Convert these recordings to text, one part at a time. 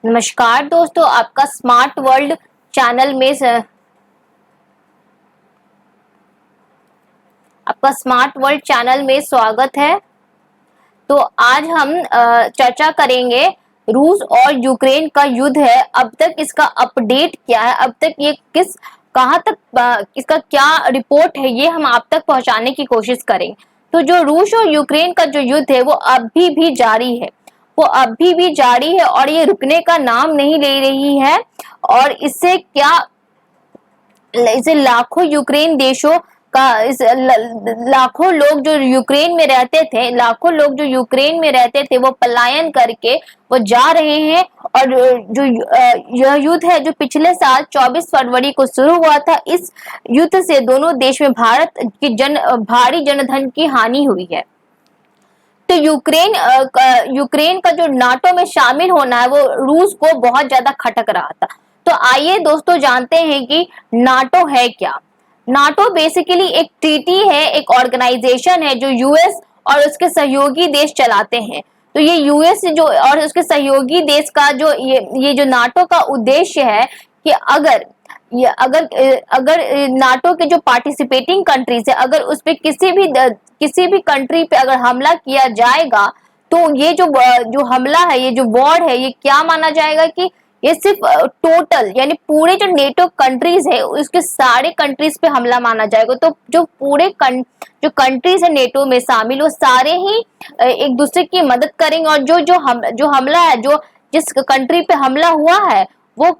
नमस्कार दोस्तों, आपका स्मार्ट वर्ल्ड चैनल में स्वागत है। तो आज हम चर्चा करेंगे रूस और यूक्रेन का युद्ध है। अब तक इसका अपडेट क्या है, अब तक ये कहां तक इसका क्या रिपोर्ट है, ये हम आप तक पहुंचाने की कोशिश करेंगे। तो जो रूस और यूक्रेन का जो युद्ध है वो अभी भी जारी है, और ये रुकने का नाम नहीं ले रही है। और इससे लाखों यूक्रेन देशों का लाखों लोग जो यूक्रेन में रहते थे वो पलायन करके वो जा रहे हैं। और जो यह युद्ध है जो पिछले साल 24 फरवरी को शुरू हुआ था, इस युद्ध से दोनों देश में भारत की भारी जनधन की हानि हुई है। तो यूक्रेन का जो नाटो में शामिल होना है वो रूस को बहुत ज्यादा खटक रहा था। तो आइए दोस्तों जानते हैं कि नाटो है क्या। नाटो बेसिकली एक ट्रीटी है, एक ऑर्गेनाइजेशन है जो यूएस और उसके सहयोगी देश चलाते हैं। तो ये यूएस जो और उसके सहयोगी देश का जो ये जो नाटो का उद्देश्य है कि अगर नाटो के जो पार्टिसिपेटिंग कंट्रीज है, अगर उस पे किसी भी कंट्री पे अगर हमला किया जाएगा तो ये जो हमला है, ये जो वॉर है, ये क्या माना जाएगा कि ये सिर्फ टोटल यानी पूरे जो नेटो कंट्रीज है उसके सारे कंट्रीज पे हमला माना जाएगा। तो जो जो कंट्रीज है नेटो में शामिल, वो सारे ही एक दूसरे की मदद करेंगे। और जो हमला है, जो जिस कंट्री पे हमला हुआ है वो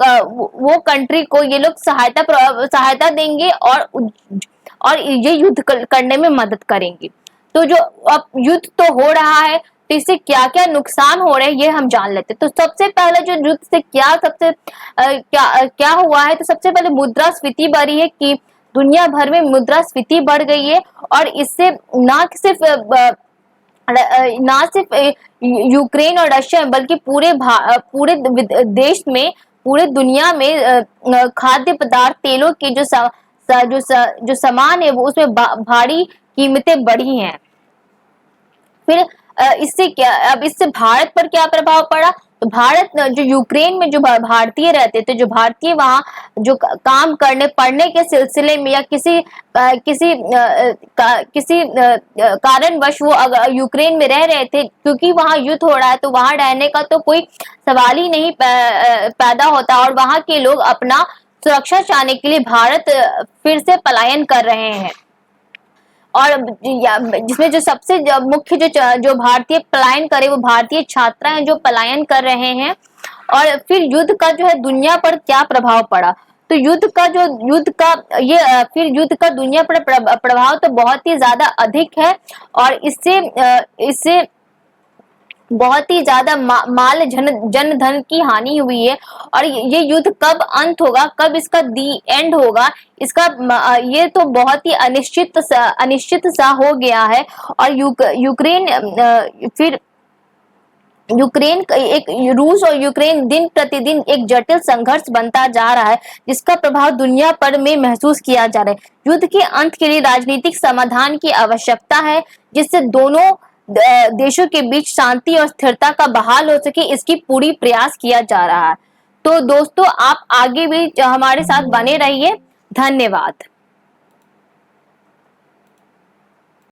कंट्री को ये लोग सहायता देंगे और ये युद्ध करने में मदद करेंगे। तो जो अब युद्ध तो हो रहा है, तो इससे क्या क्या नुकसान हो रहे हैं ये हम जान लेते हैं। तो सबसे पहले जो युद्ध से क्या हुआ है, तो सबसे पहले मुद्रास्फीति बढ़ी है कि दुनिया भर में मुद्रास्फीति बढ़ गई है। और इससे ना सिर्फ यूक्रेन और रशिया बल्कि पूरे देश में, पूरे दुनिया में खाद्य पदार्थ, तेलों के जो सामान है वो उसमें भारी कीमतें बढ़ी हैं। फिर इससे भारत पर क्या प्रभाव पड़ा। तो भारत जो यूक्रेन में जो भारतीय रहते थे, जो भारतीय वहां जो काम करने पढ़ने के सिलसिले में या किसी कारणवश वो अगर यूक्रेन में रह रहे थे, क्योंकि वहां युद्ध हो रहा है तो वहां रहने का तो कोई सवाल ही नहीं पैदा होता। और वहां के लोग अपना सुरक्षा चाहने के लिए भारत फिर से पलायन कर रहे हैं। और जिसमें जो सबसे मुख्य जो भारतीय पलायन करे वो भारतीय छात्रा हैं जो पलायन कर रहे हैं। और फिर युद्ध का जो है दुनिया पर क्या प्रभाव पड़ा। तो युद्ध का दुनिया पर प्रभाव तो बहुत ही ज्यादा अधिक है। और इससे बहुत ही ज्यादा माल जन धन की हानि हुई है। और ये युद्ध कब अंत होगा, कब इसका दी एंड होगा, इसका ये तो बहुत ही अनिश्चित सा हो गया है। और रूस और यूक्रेन दिन प्रतिदिन एक जटिल संघर्ष बनता जा रहा है, जिसका प्रभाव दुनिया पर में महसूस किया जा रहा है। युद्ध के अंत के लिए राजनीतिक समाधान की आवश्यकता है, जिससे दोनों देशों के बीच शांति और स्थिरता का बहाल हो सके, इसकी पूरी प्रयास किया जा रहा है। तो दोस्तों आप आगे भी हमारे साथ बने रहिए। धन्यवाद।